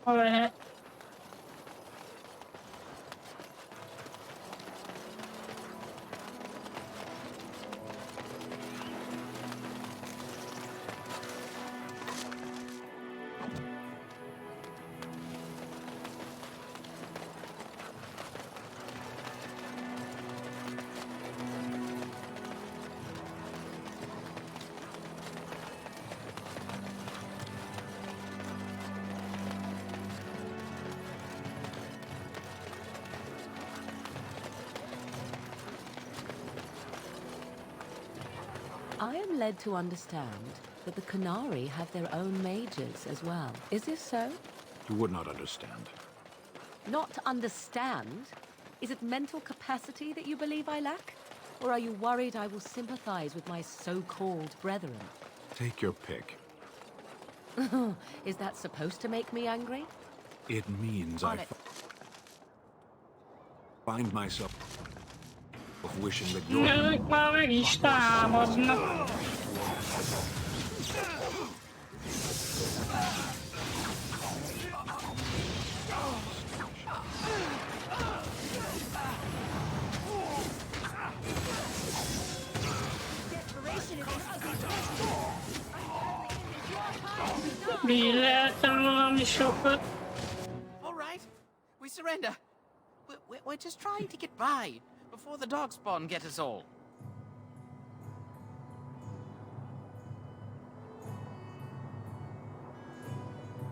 ha lehet. I am led to understand that the Canary have their own mages as well. Is this so? You would not understand. Not understand? Is it mental capacity that you believe I lack? Or are you worried I will sympathize with my so-called brethren? Take your pick. Is that supposed to make me angry? It means I find myself wishing that Ők már meg is támadnak. Bíráltam valami sokat. All right, we surrender. We're just trying to get by before the dog spawn get us all.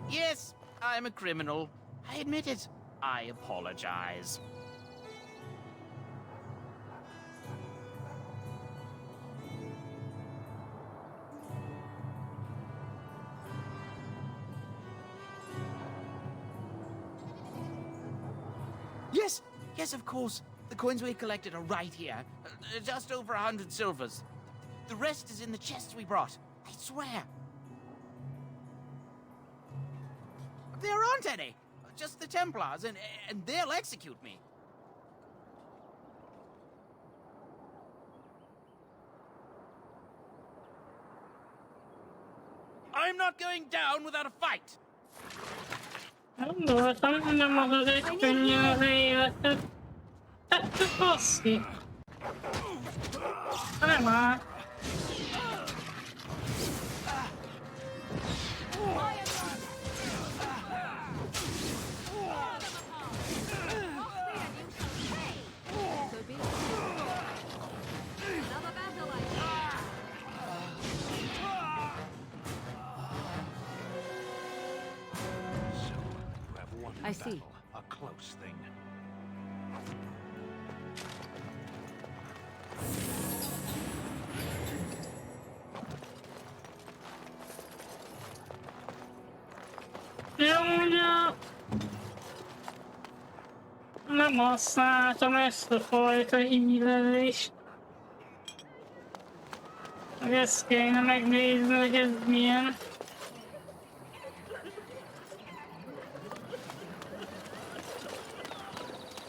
Yes, I'm a criminal. I admit it. I apologize. Yes, of course. The coins we collected are right here. Just over 100 silvers. The rest is in the chests we brought. I swear. There aren't any. Just the Templars, and they'll execute me. I'm not going down without a fight. Gondoltam, nem az az egy könnyű az életed. Hát, basszi. Nem áll. I see. A close thing. Ja, nem használtam ezt a fajta hílelést. Ezt kéne megnézni, hogy ez milyen.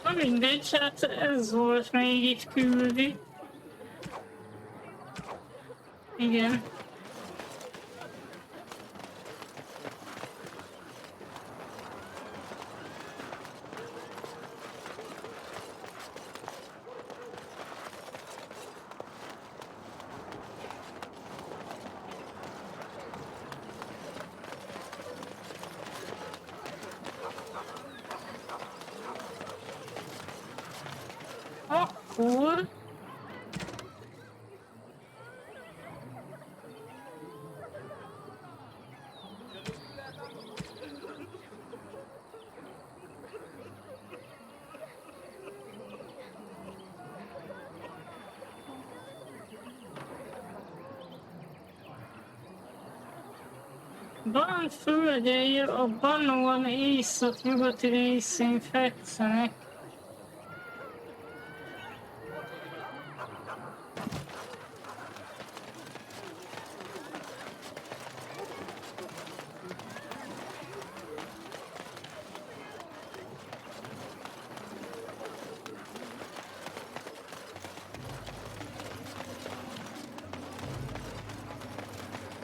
Na mindegy, hát ez volt, még itt küldi. Igen. Akkor... Van földjei a Bannon észak-nyugati részén fekszenek.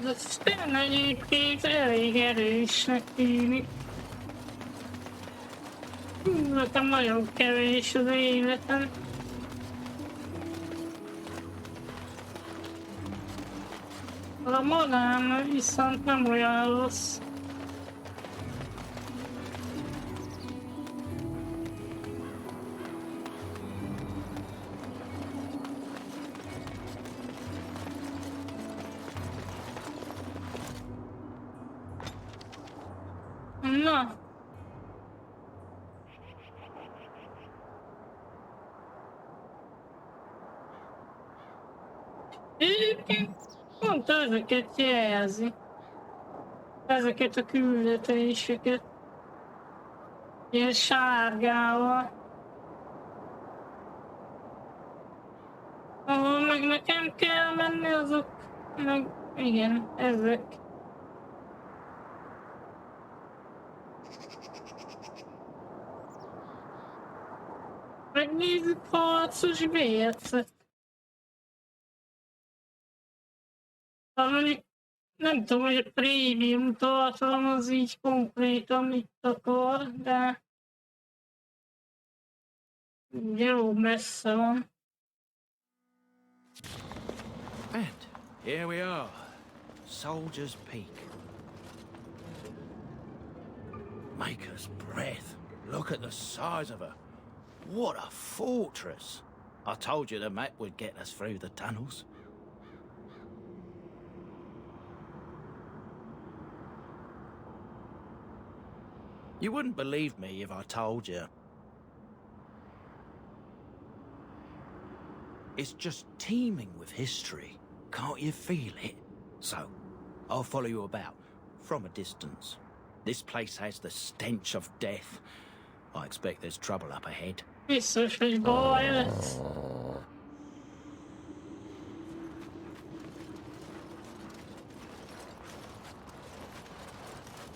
Ez tényleg egyébként elég erősnek tűnik. Nekem nagyon kevés az életem. A magán viszont nem olyan rossz. Na. Egyébként pont ezeket jelzi. Ezeket a küldetéseket. Ilyen sárgával. Ahol meg nekem kell menni, azok meg igen, ezek. Megnézzük Harcosbércet. Mondjuk nem tudom, hogy a prémium tartalom az így konkrétan mit akar, de jó messze van. And here we are, Soldier's Peak. Maker's breath. Look at the size of her. What a fortress. I told you the map would get us through the tunnels. You wouldn't believe me if I told you. It's just teeming with history. Can't you feel it? So, I'll follow you about, from a distance. This place has the stench of death. I expect there's trouble up ahead. Biztos, hogy baj lesz.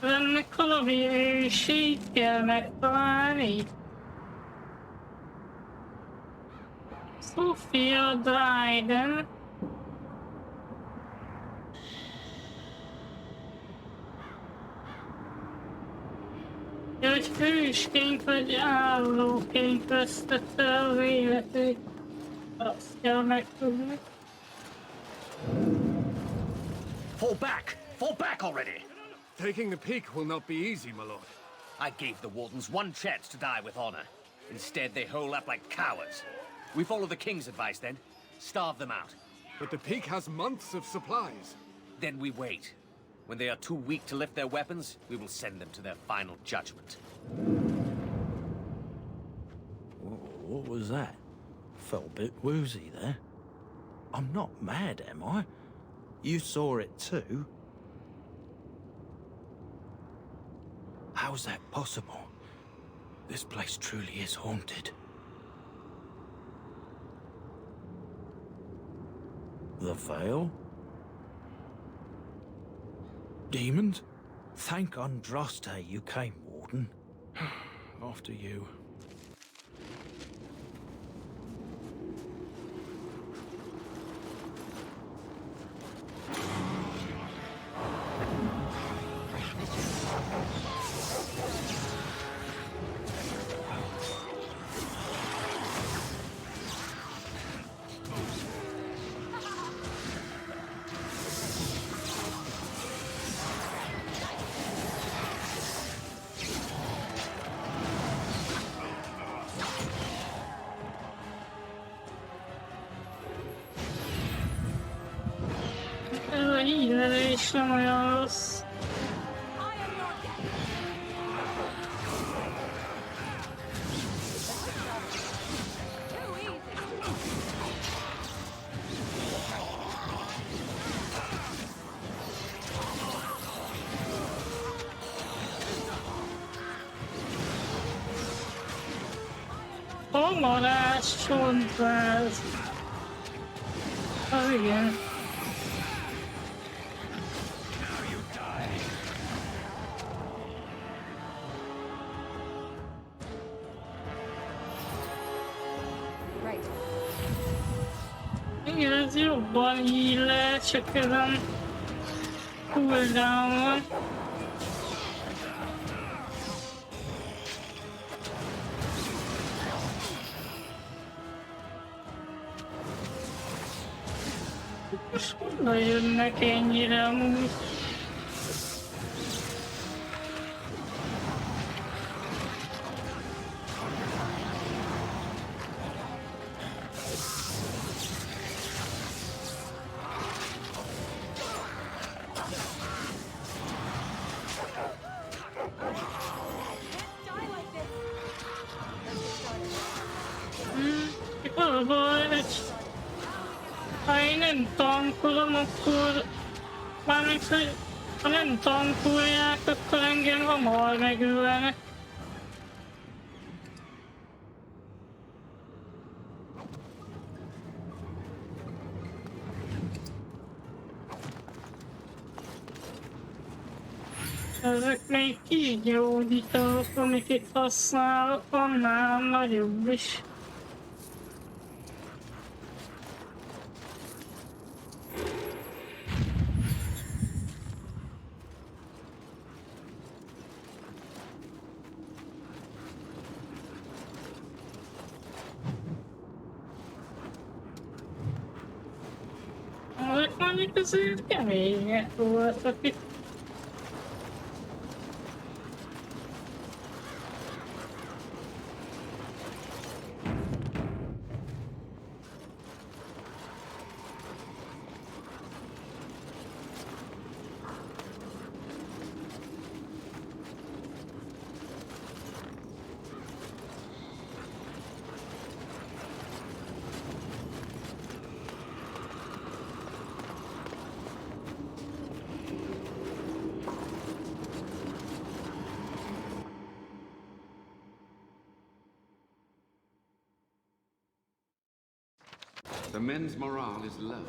Ennek valami ősét kell megtalálni. Sophia Dryden. Ja, hogy hősként vagy árulóként vesztette az életét. Azt kell megtudni. Fall back! Fall back already! Taking the peak will not be easy, my lord. I gave the Wardens one chance to die with honor. Instead, they hole up like cowards. We follow the King's advice, then. Starve them out. But the peak has months of supplies. Then we wait. When they are too weak to lift their weapons, we will send them to their final judgment. What was that? Felt a bit woozy there. I'm not mad, am I? You saw it too? How's that possible? This place truly is haunted. The Veil? Demons? Thank Andraste you came, Warden. After you. Ez a hízelés nem olyan rossz. Kamarás csontváz. Az igen. Right. Igen, ez jobban illel, csak ezen cooldown van. És honnan jönnek ennyire amúgy? Az a baj, hogy ha én nem tankolom, akkor mármint, hogy ha nem tankolják, akkor engem hamar megölnek. Ezek még kis gyógyítók, amiket használok, annál nagyobb is. Ezek mondjuk azért kemények voltak itt. The men's morale is low.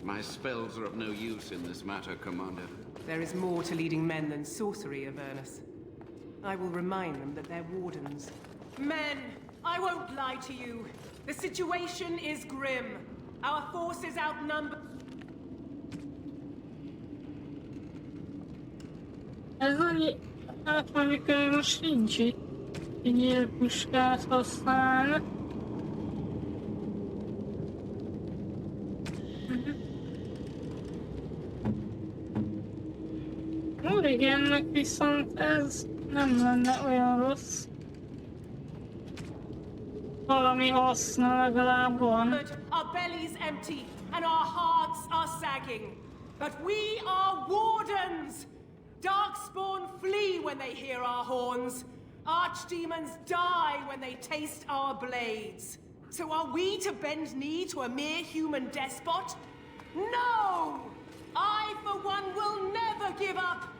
My spells are of no use in this matter, Commander. There is more to leading men than sorcery, Avernus. I will remind them that they're wardens. Men, I won't lie to you. The situation is grim. Our forces outnumber... Ez annyi, hát mondjuk most nincs itt, hogy nyílpuskát használnak. Origennek viszont ez nem lenne olyan rossz. Valami haszna legalább van. But our bellies empty and our hearts are sagging. But we are wardens! Darkspawn flee when they hear our horns. Archdemons die when they taste our blades. So are we to bend knee to a mere human despot? No! I, for one, will never give up!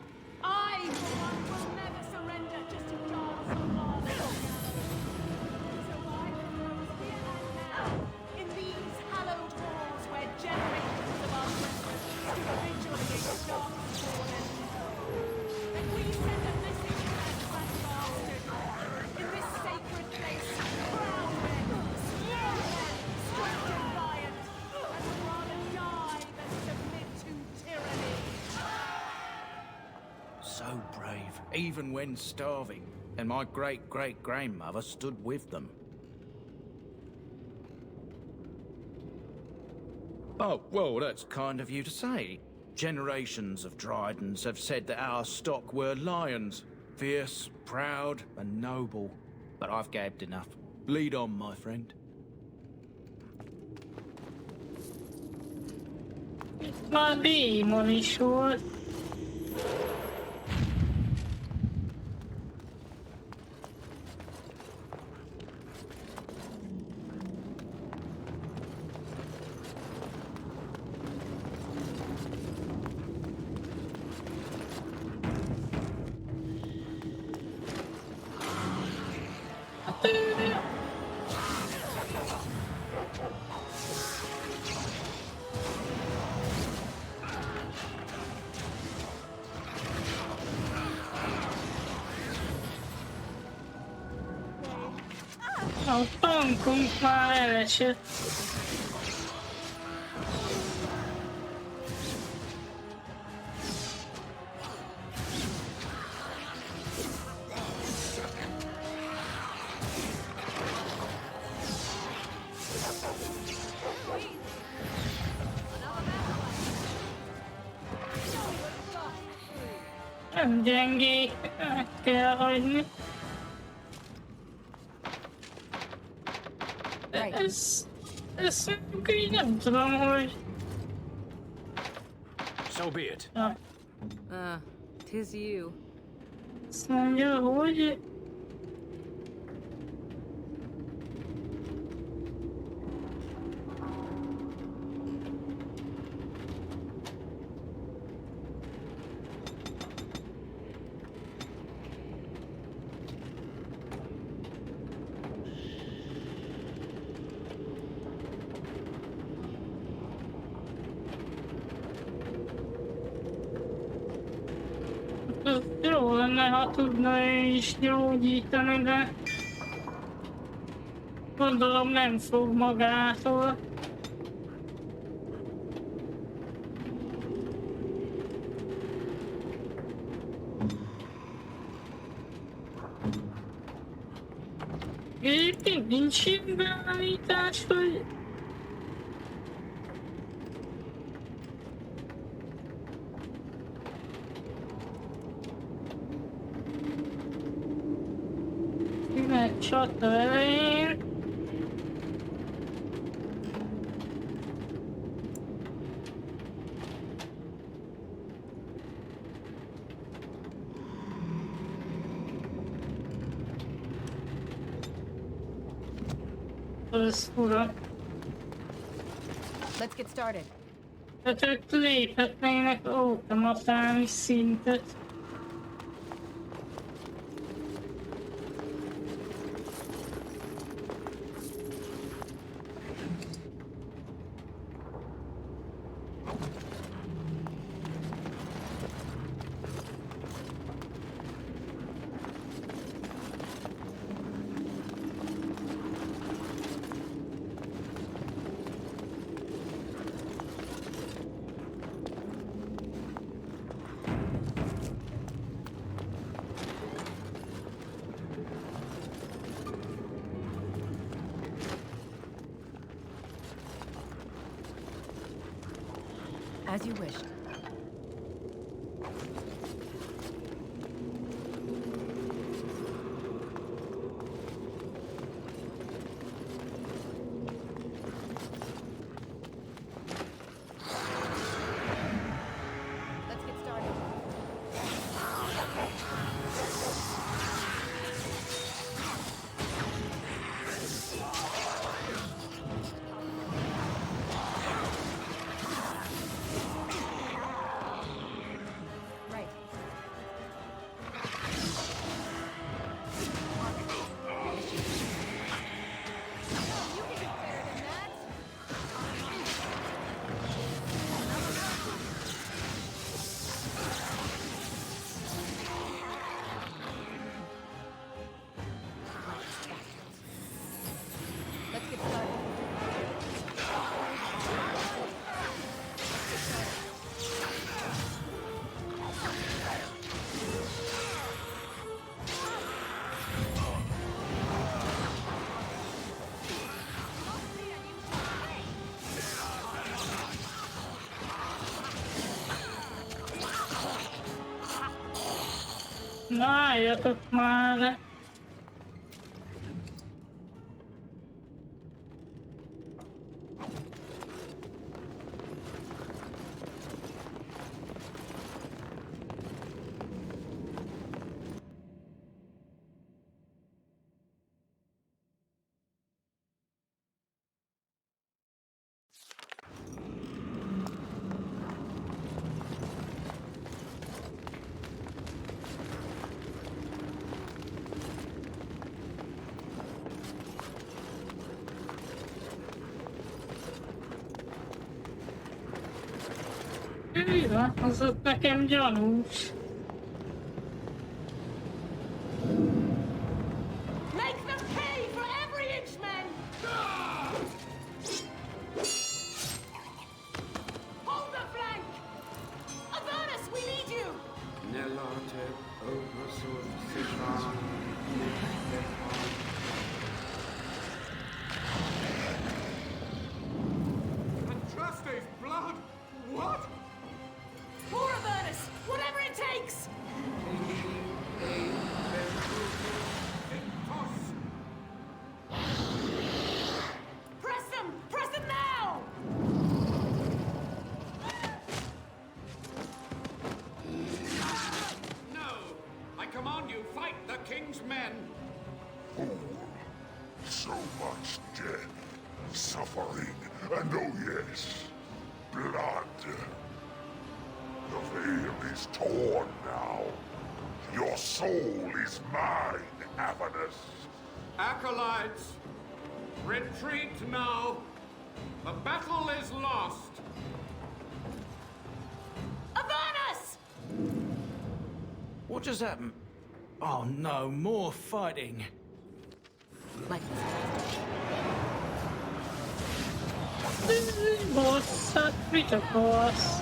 I, for one, will never surrender just to dance the last. So I propose here and now, in these hallowed halls where generations of our brethren stood vigil against Darkspawn and that we send a message to that black bastard. In this sacred place, proud men, strong men, strong defiant, and would rather die than submit to tyranny. So brave, even when starving. And my great-great-grandmother stood with them. Oh, well, that's kind of you to say. Generations of Dryadens have said that our stock were lions. Fierce, proud, and noble. But I've gabbed enough. Lead on, my friend. Itt már démon is volt. A tankunk már elesett. Another nem gyengéknek kell hagyni. Ez így nem tudom, hogy... So be it. Ja, 'Tis you. azt mondja, hogy... Ez jó lenne, ha tudna ő is gyógyítani, de... Gondolom nem fog magától. Egyébként nincs ilyen beállítás, hogy... Kimegy csata elején. Ez fura. Let's get started. Tehát ők léphetnének automatális szintet. As you wished. Let's get started. Right. Let's get started. Na, jöttök már! Hűha, az ott nekem gyanús. Make them pay for every inch, men! Hold the flank! Avernus, we need you! Nelate Obrasur Sifan. Andraste's blood? What? More Avernus! Whatever it takes! So much death, suffering, and oh yes, blood. The veil is torn now. Your soul is mine, Avernus. Acolytes, retreat now. The battle is lost. Avernus! What just happened? Oh no, more fighting. Boss, vita boss.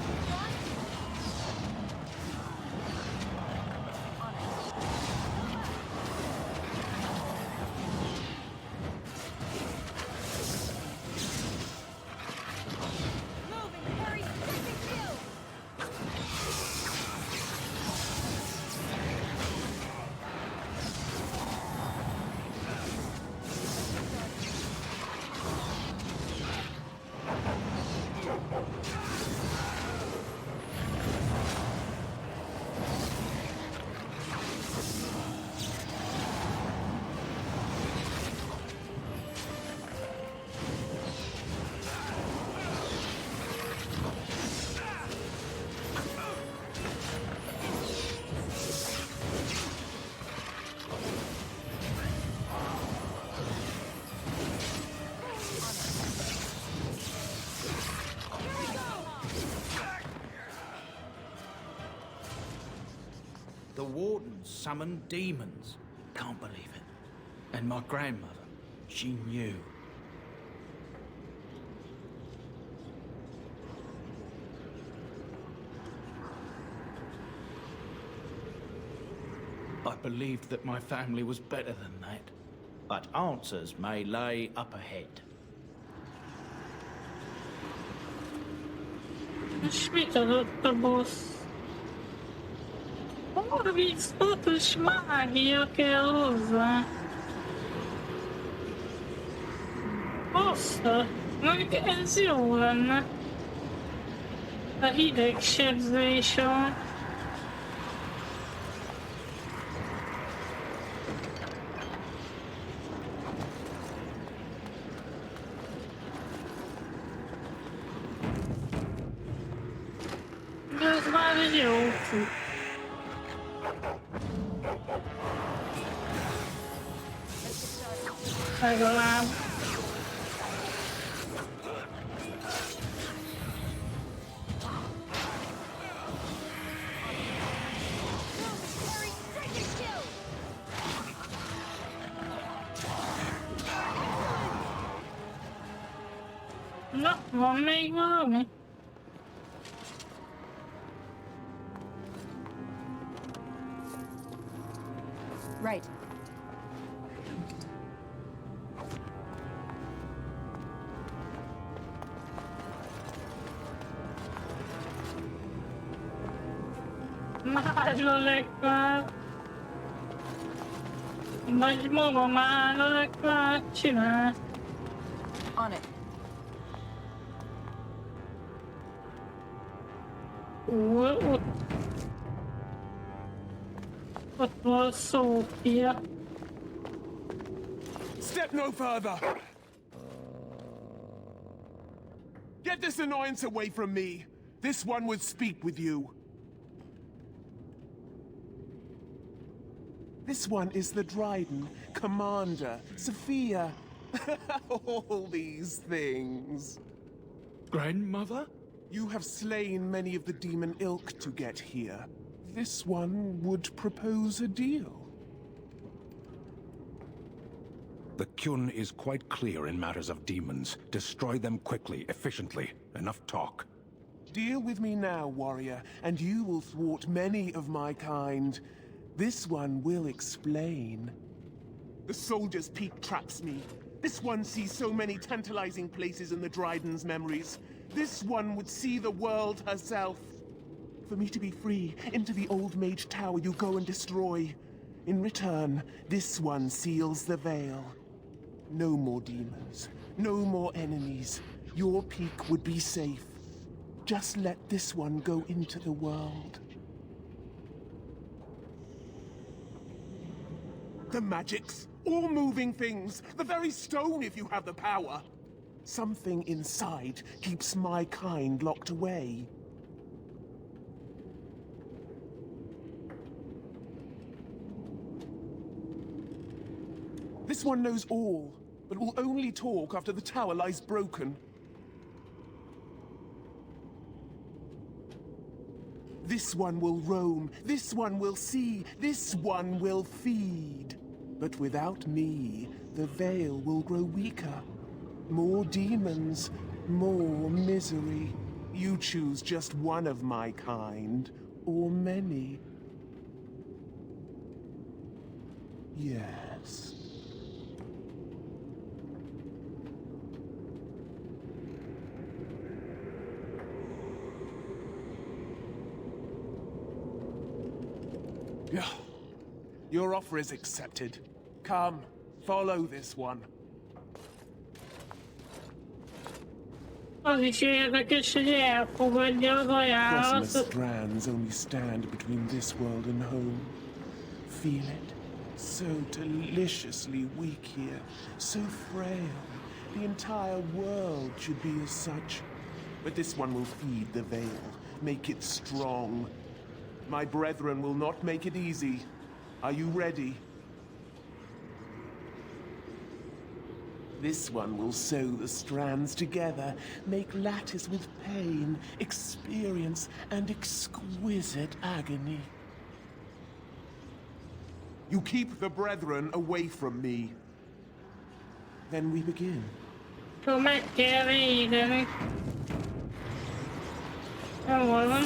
The wardens summoned demons. Can't believe it. And my grandmother, she knew. I believed that my family was better than that. But answers may lay up ahead. Świta do boss. Porwi spotuś magii, jakie luza. Bossa, no i ez jó lenne. A hidegsebzésen. De ez már egy jó fut. Legalább. Na, van még valami? Right. Már Nagy maga már csinál. On it. Ott van Szófia. Step no further! Get this annoyance away from me! This one would speak with you. This one is the Dryden, Commander, Sophia. All these things. Grandmother? You have slain many of the demon ilk to get here. This one would propose a deal. The Kyun is quite clear in matters of demons. Destroy them quickly, efficiently. Enough talk. Deal with me now, warrior, and you will thwart many of my kind. This one will explain. The Soldier's Peak traps me. This one sees so many tantalizing places in the Dryden's memories. This one would see the world herself. For me to be free, into the Old Mage Tower you go and destroy. In return, this one seals the veil. No more demons, no more enemies. Your peak would be safe. Just let this one go into the world. The magics All moving things. The very stone if you have the power. Something inside keeps my kind locked away. This one knows all, but will only talk after the tower lies broken. This one will roam, this one will see, this one will feed. But without me, the veil will grow weaker. More demons, more misery. You choose just one of my kind, or many. Yes. Your offer is accepted. Come, follow this one. Az is érdekes, hogy elfogadja az Gossamer ajánlatot. strands only stand between this world and home. Feel it? So deliciously weak here, so frail. The entire world should be as such. But this one will feed the veil, make it strong. My brethren will not make it easy. Are you ready? This one will sew the strands together, make lattice with pain, experience, and exquisite agony. You keep the brethren away from me. Then we begin. Akkor meg kell védeni. Hol van?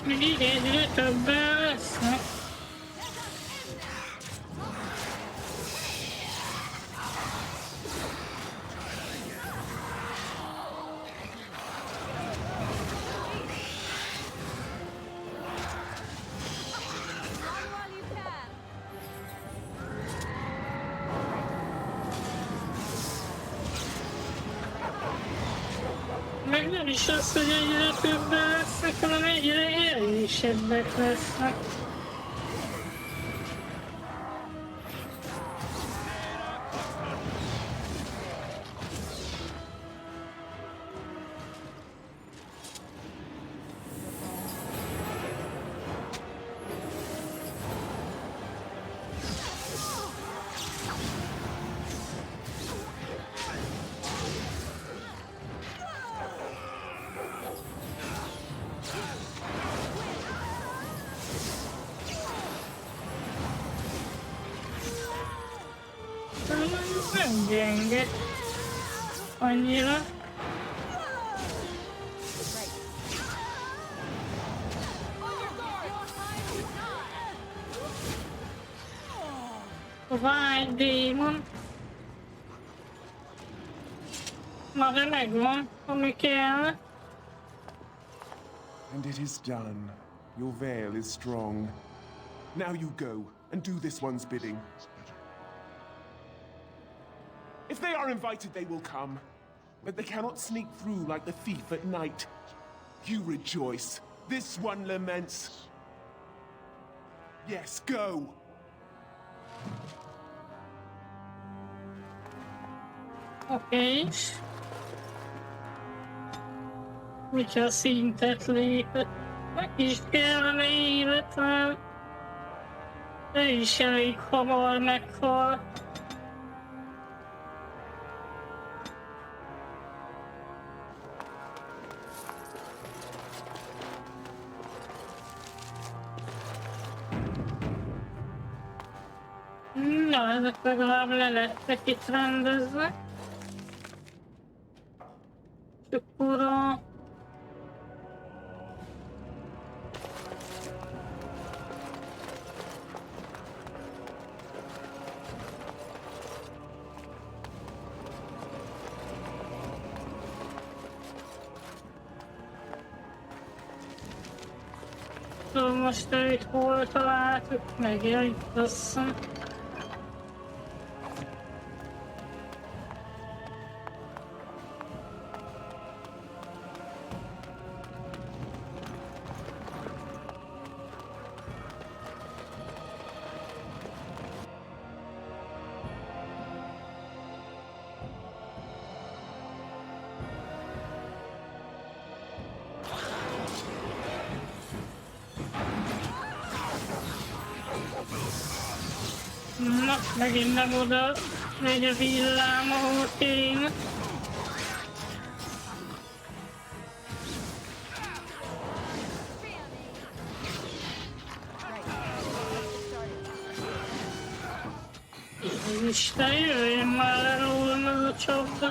Mindig egyre többen lesznek. Meg nem is az, hogy egyre többen lesznek, hanem egyre erősebbek lesznek. Nem gyenge. Annyira. Vágy, démon. Na de megvan, ami kell. And it is done. Your veil is strong. Now you go and do this one's bidding. If they are invited, they will come. But they cannot sneak through like the thief at night. You rejoice. This one laments. Yes, go! Oké. Hogyha szintet lépett, meg is kellene életem. Ő is elég hamar meghal. Na, ezek legalább le lettek itt rendezve. És akkor most őt hol találtuk meg, itt azt hiszem. megint nem oda megy a villám, ahol kéne. Isten, jöjjön már el rólam ez a csapda.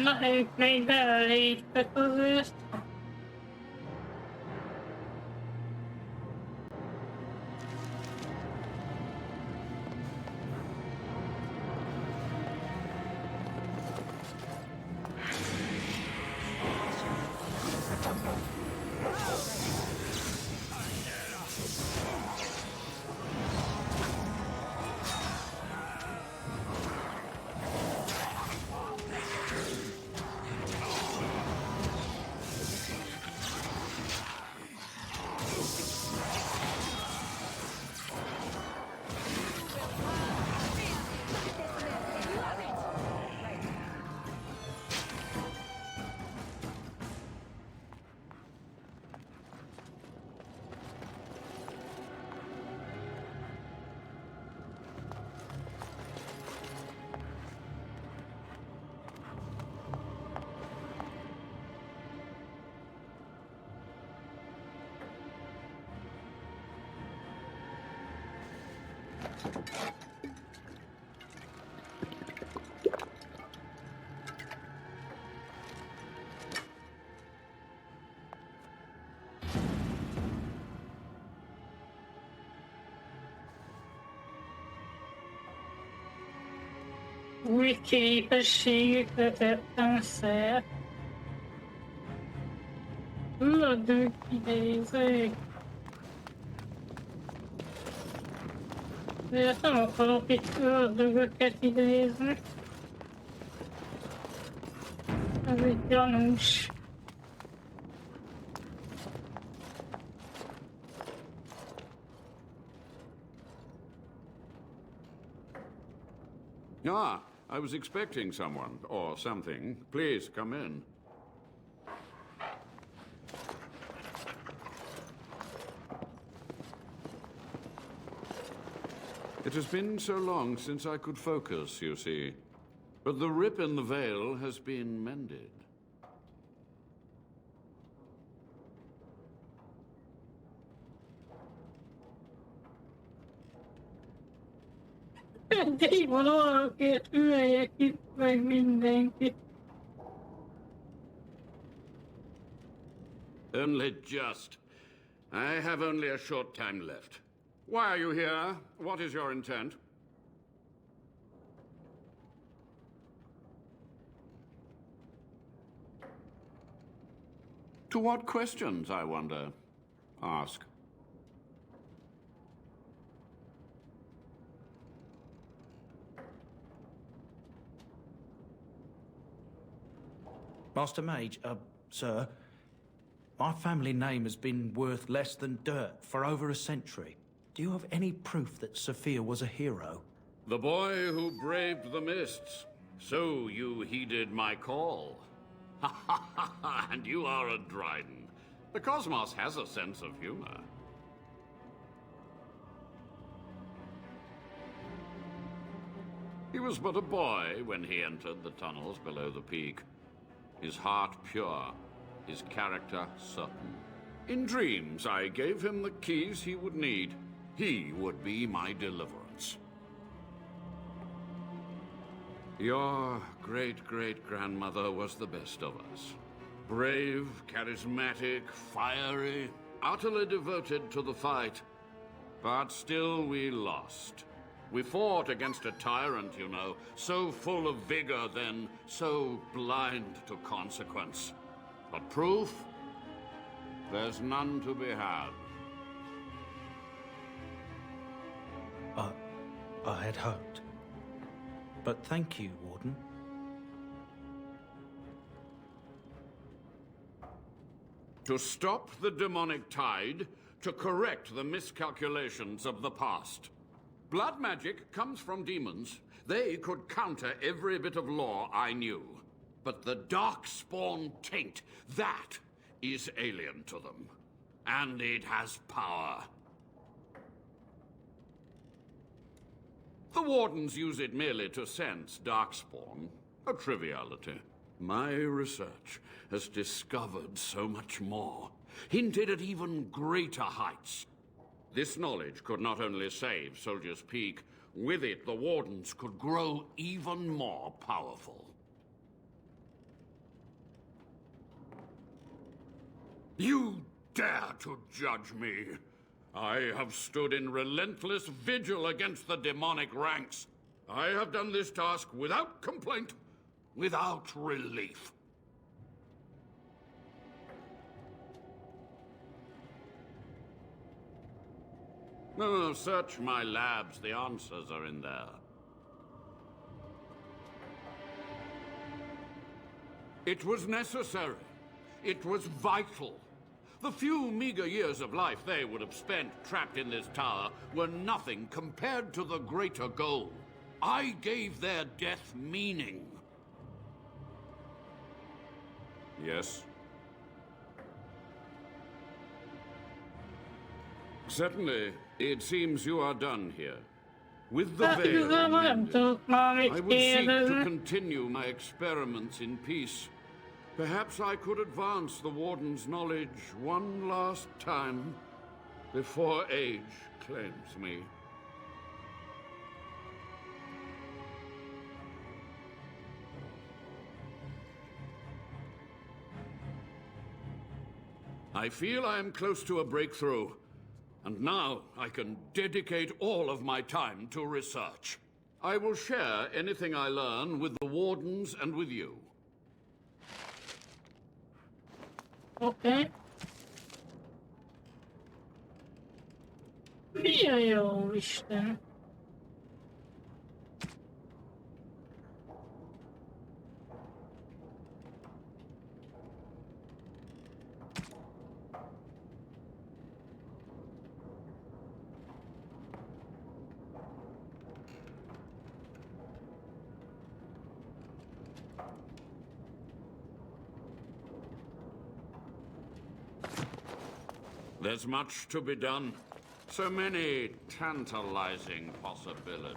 Na, ők még beléptek azért. Új képességekre tettem szert. Ördög idézők. De nem akarok itt ördögöket idézni. Ez itt gyanús. Ah, I was expecting someone, or something. Please, come in. It has been so long since I could focus, you see. But the rip in the veil has been mended. Démon arrakért üljek itt meg mindenkit. Only just. I have only a short time left. Why are you here? What is your intent? To what questions, I wonder? Ask. Master Mage, sir, my family name has been worth less than dirt for over a century. Do you have any proof that Sophia was a hero? The boy who braved the mists. So you heeded my call. Ha ha ha ha, and you are a Dryden. The cosmos has a sense of humor. He was but a boy when he entered the tunnels below the peak. His heart pure, his character certain. In dreams, I gave him the keys he would need. He would be my deliverance. Your great-great-grandmother was the best of us. Brave, charismatic, fiery, utterly devoted to the fight. But still we lost. We fought against a tyrant, you know, so full of vigor then, so blind to consequence. But proof? There's none to be had. I had hoped. But thank you, Warden. To stop the demonic tide, to correct the miscalculations of the past. Blood magic comes from demons. They could counter every bit of law I knew. But the Darkspawn taint, that is alien to them. And it has power. The Wardens use it merely to sense Darkspawn. A triviality. My research has discovered so much more, hinted at even greater heights. This knowledge could not only save Soldier's Peak, with it the Wardens could grow even more powerful. You dare to judge me? I have stood in relentless vigil against the demonic ranks. I have done this task without complaint, without relief. No, search my labs. The answers are in there. It was necessary. It was vital. The few meager years of life they would have spent trapped in this tower were nothing compared to the greater goal. I gave their death meaning. Yes? Certainly, it seems you are done here. With the veil mended, I would seek to continue my experiments in peace. Perhaps I could advance the Warden's knowledge one last time before age claims me. I feel I am close to a breakthrough, and now I can dedicate all of my time to research. I will share anything I learn with the Wardens and with you. Okay. Jó Isten. There's much to be done. So many tantalizing possibilities.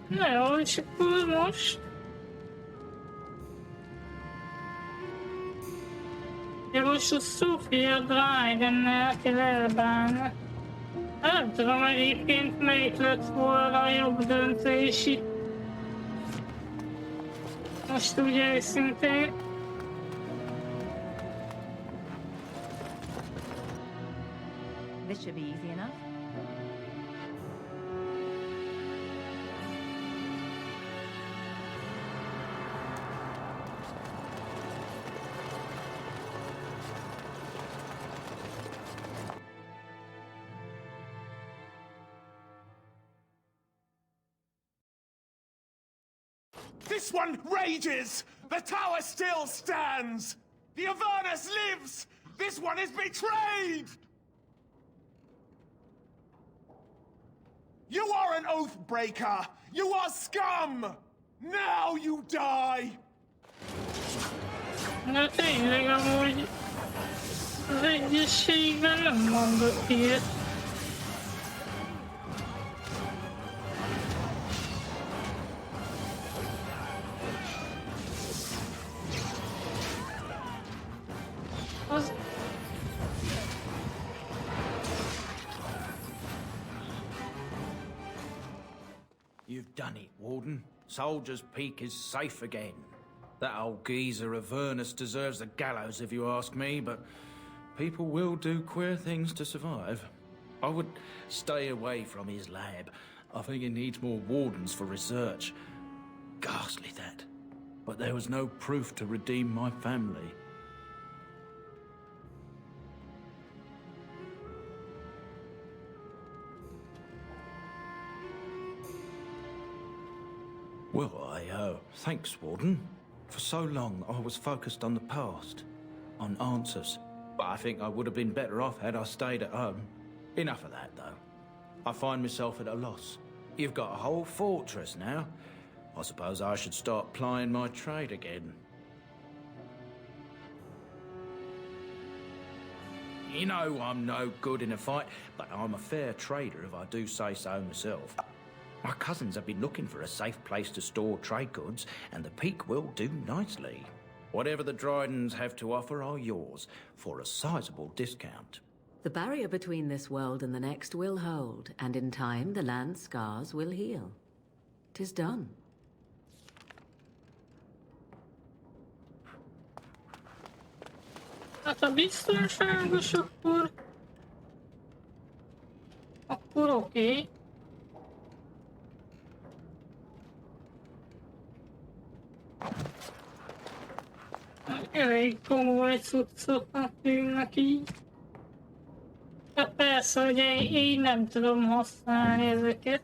Na jó, és akkor most... Ja, most a Sophia Dragonnel kell elbánni. Nem tudom egyébként melyik lett volna a jobb döntés itt. Most ugye őszintén. This should be easy enough. This one rages! The tower still stands! The Avernus lives! This one is betrayed! You are an oath breaker! You are scum! Now you die! Na tényleg amúgy az egyességben nem mondott ilyet. Warden. Soldier's Peak is safe again. That old geezer Avernus deserves the gallows if you ask me, but people will do queer things to survive. I would stay away from his lab. I think he needs more wardens for research. Ghastly, that. But there was no proof to redeem my family. Well, thanks, Warden. For so long, I was focused on the past, on answers. But I think I would have been better off had I stayed at home. Enough of that, though. I find myself at a loss. You've got a whole fortress now. I suppose I should start plying my trade again. You know I'm no good in a fight, but I'm a fair trader if I do say so myself. My cousins have been looking for a safe place to store trade goods, and the Peak will do nicely. Whatever the Drydens have to offer are yours, for a sizable discount. The barrier between this world and the next will hold, and in time the land's scars will heal. 'Tis done. Hát a biztonságos, akkor oké. Elég komoly cuccoknak tűnnek így. Hát persze, hogy én nem tudom használni ezeket.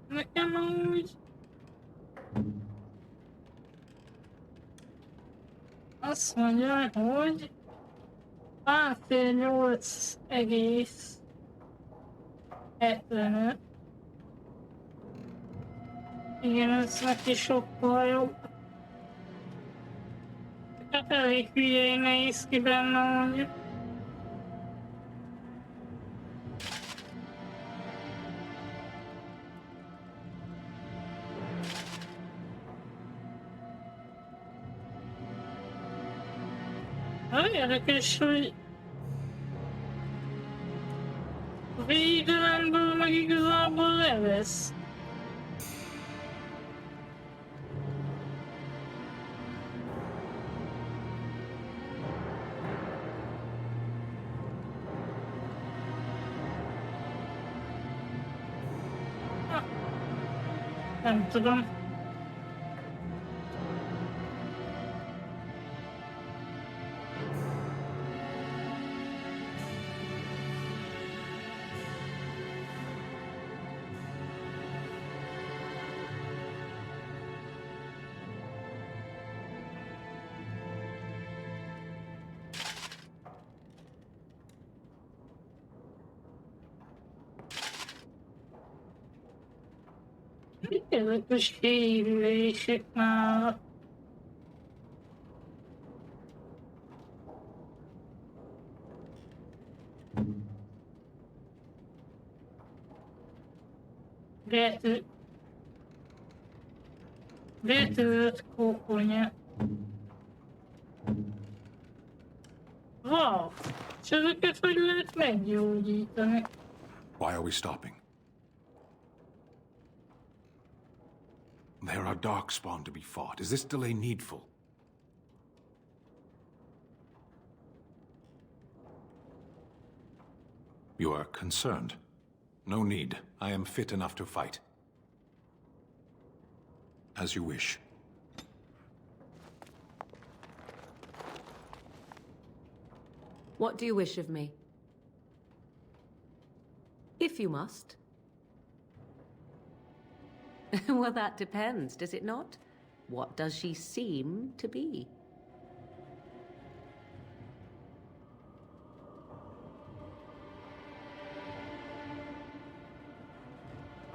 Nekem úgy... Azt mondja, hogy... Áttér 8,75. Igen, ez neki sokkal jobb. Hát elég hülyén néz ki benne, mondjuk. Érdekes, hogy a védelemből meg igazából levesz. Nem tudom. Ezek a sérülések már. Betört kokonya. Wow! És ezeket hogy lehet meggyógyítani? Why are we stopping? There are darkspawn to be fought. Is this delay needful? You are concerned. No need. I am fit enough to fight. As you wish. What do you wish of me? If you must. Well, that depends, does it not? What does she seem to be?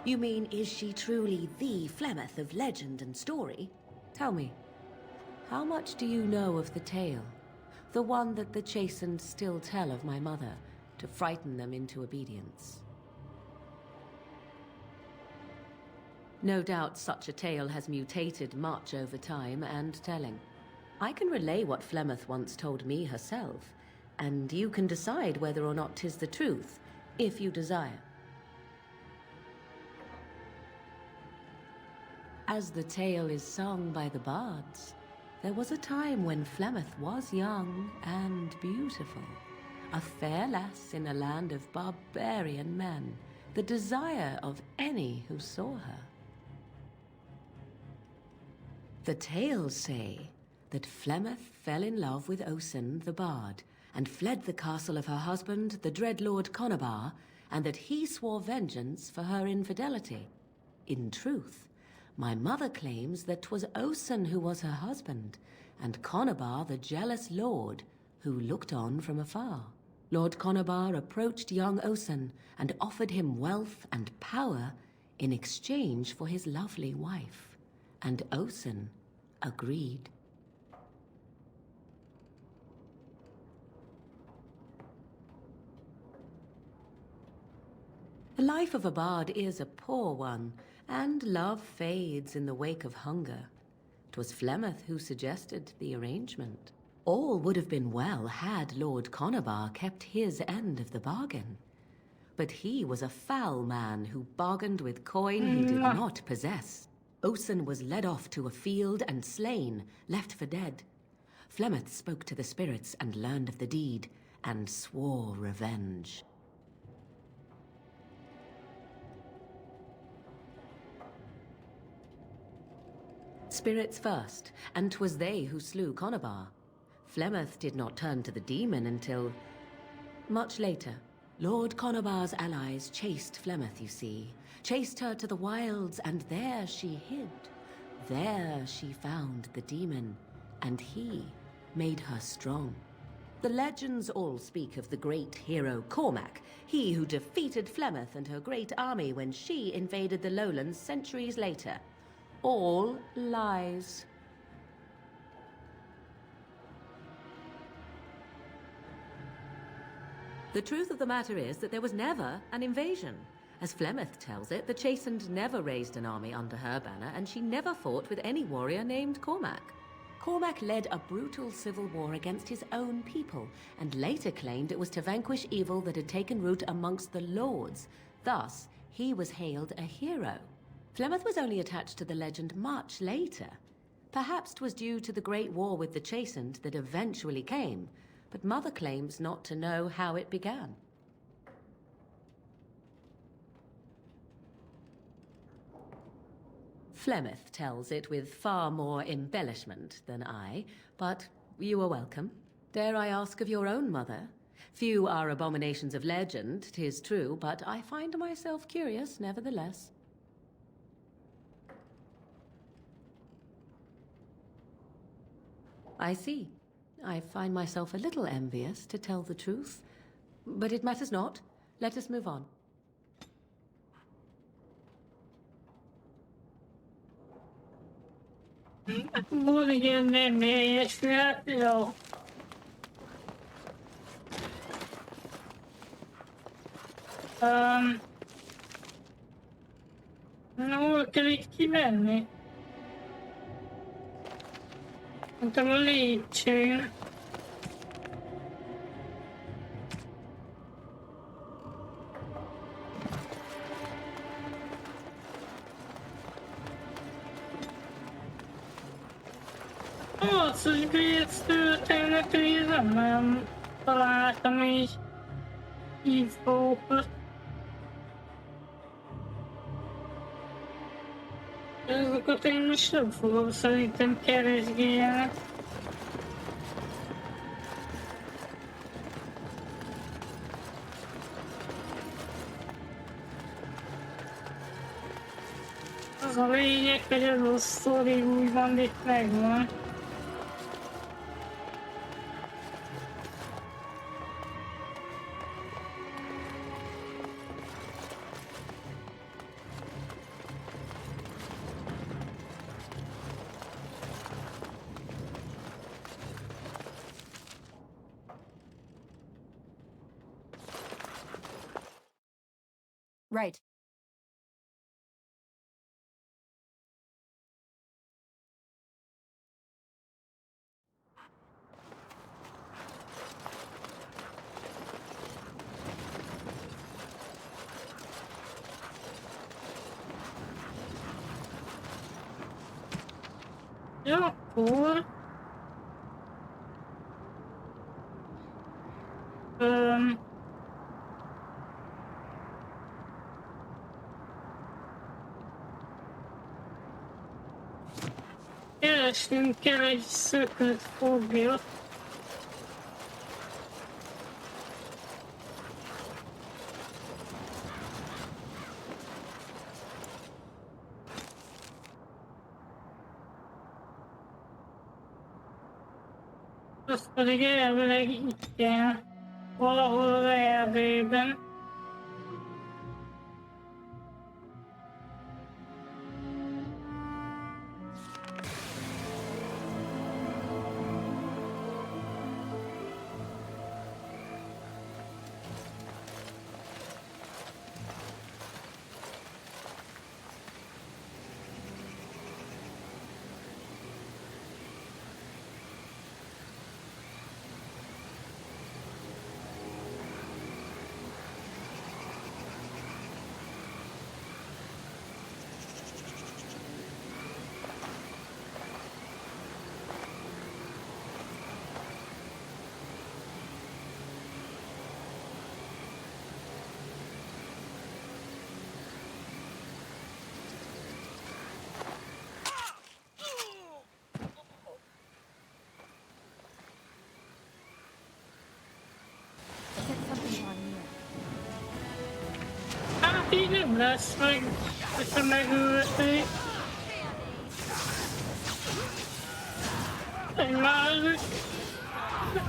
You mean, is she truly the Flemeth of legend and story? Tell me, how much do you know of the tale? The one that the chastened still tell of my mother, to frighten them into obedience. No doubt such a tale has mutated much over time and telling. I can relay what Flemeth once told me herself, and you can decide whether or not 'tis the truth, if you desire. As the tale is sung by the bards, there was a time when Flemeth was young and beautiful, a fair lass in a land of barbarian men, the desire of any who saw her. The tales say that Flemeth fell in love with Osen the bard, and fled the castle of her husband, the dread Lord Conabar, and that he swore vengeance for her infidelity. In truth, my mother claims that 'twas Osen who was her husband, and Conabar the jealous lord who looked on from afar. Lord Conabar approached young Osen and offered him wealth and power in exchange for his lovely wife, and Osen agreed. The life of a bard is a poor one, and love fades in the wake of hunger. 'Twas Flemeth who suggested the arrangement. All would have been well had Lord Conabar kept his end of the bargain. But he was a foul man who bargained with coin he did not possess. Osen was led off to a field and slain, left for dead. Flemeth spoke to the spirits and learned of the deed, and swore revenge. Spirits first, and 'twas they who slew Conabar. Flemeth did not turn to the demon until much later. Lord Conabar's allies chased Flemeth, you see. Chased her to the wilds, and there she hid. There she found the demon, and he made her strong. The legends all speak of the great hero Cormac, he who defeated Flemeth and her great army when she invaded the lowlands centuries later. All lies. The truth of the matter is that there was never an invasion. As Flemeth tells it, the Chastened never raised an army under her banner, and she never fought with any warrior named Cormac. Cormac led a brutal civil war against his own people, and later claimed it was to vanquish evil that had taken root amongst the lords. Thus, he was hailed a hero. Flemeth was only attached to the legend much later. Perhaps 'twas due to the great war with the Chastened that eventually came, but Mother claims not to know how it began. Flemeth tells it with far more embellishment than I, but you are welcome. Dare I ask of your own mother? Few are abominations of legend, 'tis true, but I find myself curious nevertheless. I see. I find myself a little envious, to tell the truth. But it matters not. Let us move on. Borde ge mer skratt idag. Nu åker riktigt väldigt. Det var lite. Så det blir ett stort energier, men bara att de är i fokus. Jag har gått in och köpt för så liten kärleksgrejer. Så det är jätteroligt, så det är vanligt vägvar. Right. Jó, cool. Keresnünk kell egy szökött foglyot. Az pedig elvileg itt kell, valahol az erdőben. Hát így nem lesz meg, hogyha megülték. Egy másik,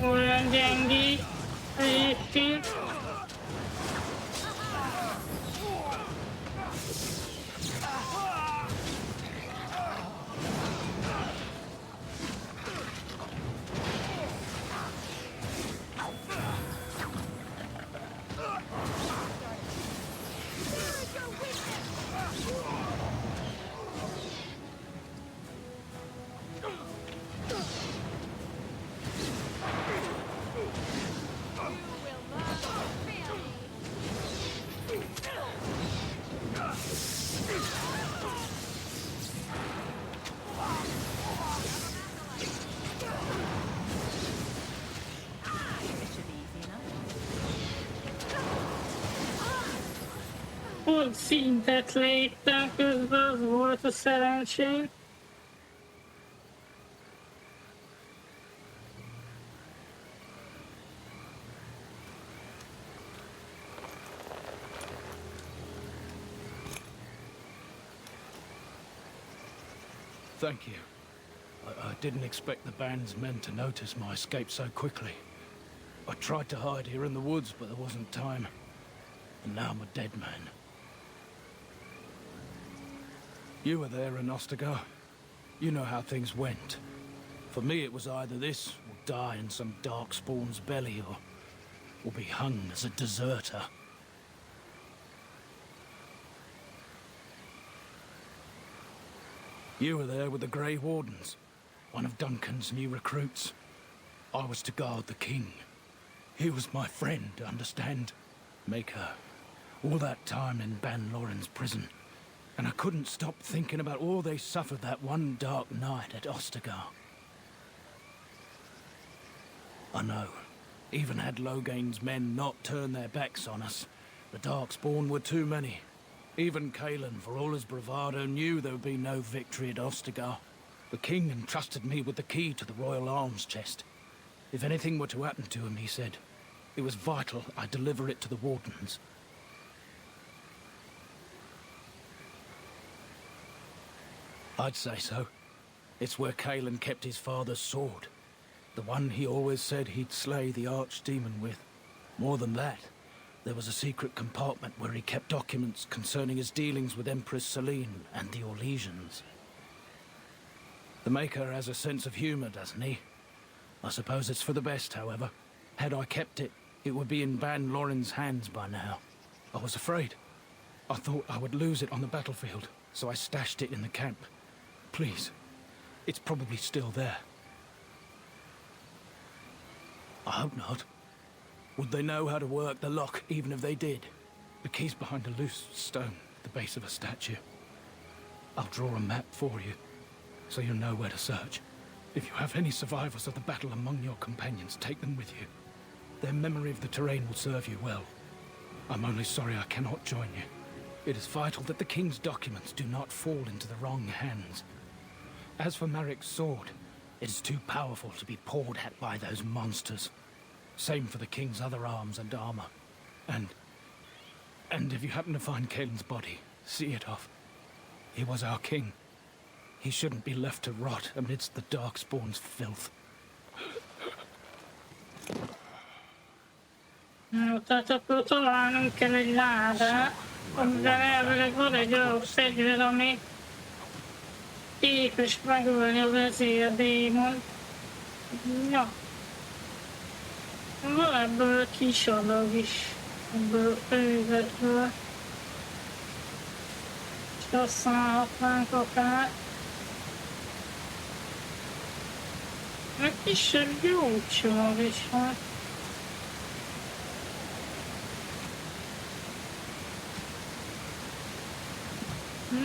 olyan gyengék egyébként. Pont szintet léptem, közben az volt a szerencsém. Thank you. I didn't expect the band's men to notice my escape so quickly. I tried to hide here in the woods, but there wasn't time. And now I'm a dead man. You were there in Ostagar. You know how things went. For me, it was either this, or die in some darkspawn's belly, or be hung as a deserter. You were there with the Grey Wardens, one of Duncan's new recruits. I was to guard the king. He was my friend, understand? Maker. All that time in Ban Loren's prison. And I couldn't stop thinking about all they suffered that one dark night at Ostagar. I know. Even had Logain's men not turned their backs on us, the Darkspawn were too many. Even Cailan, for all his bravado, knew there would be no victory at Ostagar. The king entrusted me with the key to the royal arms chest. If anything were to happen to him, he said, it was vital I deliver it to the Wardens. I'd say so. It's where Cailan kept his father's sword. The one he always said he'd slay the archdemon with. More than that, there was a secret compartment where he kept documents concerning his dealings with Empress Selene and the Orlesians. The Maker has a sense of humor, doesn't he? I suppose it's for the best, however. Had I kept it, it would be in Ban Loren's hands by now. I was afraid. I thought I would lose it on the battlefield, so I stashed it in the camp. Please, it's probably still there. I hope not. Would they know how to work the lock, even if they did? The key's behind a loose stone at the base of a statue. I'll draw a map for you. so you know where to search. If you have any survivors of the battle among your companions, take them with you. Their memory of the terrain will serve you well. I'm only sorry I cannot join you. It is vital that the King's documents do not fall into the wrong hands. As for Marik's sword, it is too powerful to be pawed at by those monsters. Same for the King's other arms and armor. And if you happen to find Kaelin's body, see it off. He was our king. He shouldn't be left to rot amidst the Darkspawn's filth. Tehát akkor találnunk kell egy ládát, amivel elvileg van egy olyan fegyver, ami képes megölni a vezérdémon. Ja. Van ebből kis adag is, ebből ővetből. És használhatnánk akár. Meg kisebb gyógycsomag is van.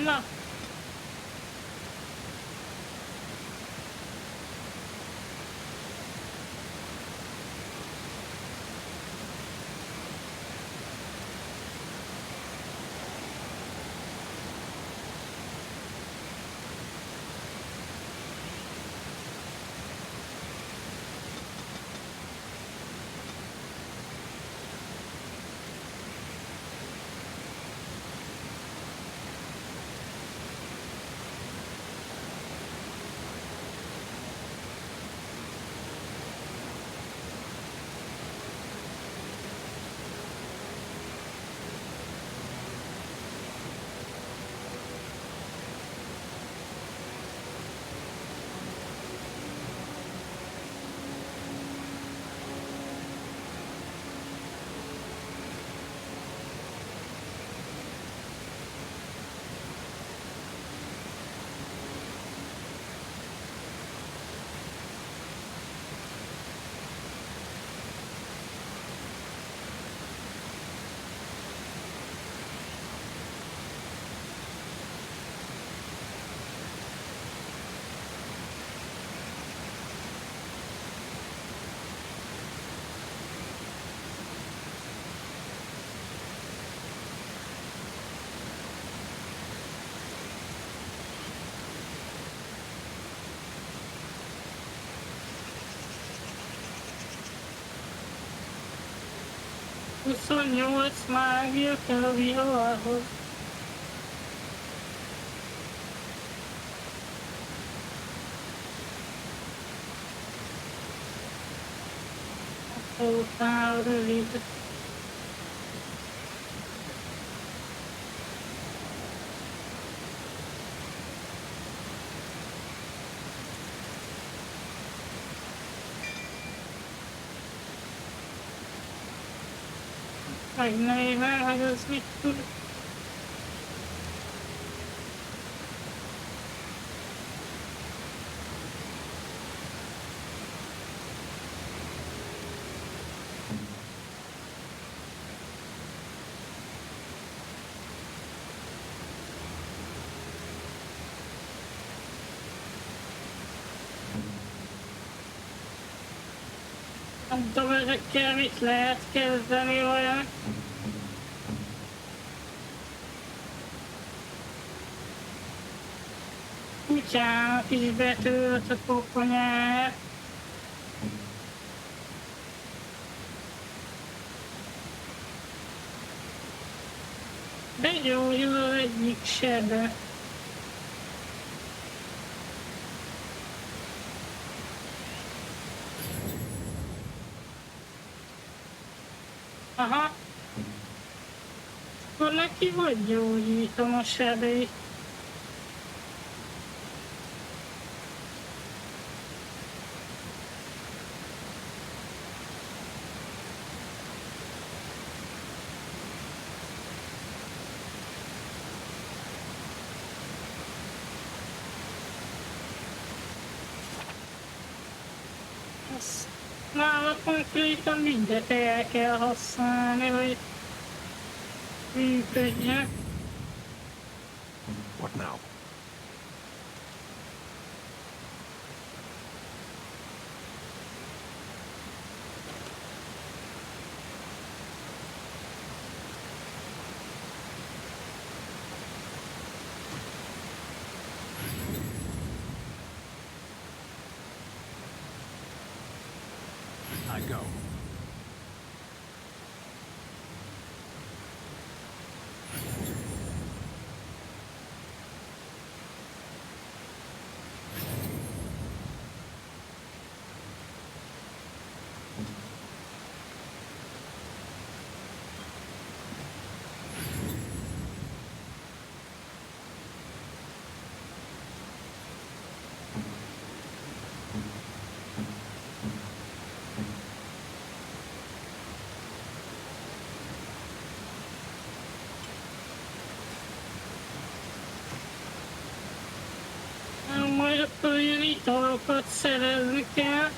Na. Huszonnyolc mágia kell a viharhoz. Akkor utána rövid. Megnézem, hogy az mit tud. Nem tudom, ezekkel mit lehet kezdeni olyan. Kutyának is betölt a koponyáját. Begyógyul az egyik sebe. Aha. Akkor neki hogy gyógyítom a sebeit? Nála konkrétan mindet el kell használni, hogy működjön. What now? I go. Majd akkor ilyen italokat szerezni kell.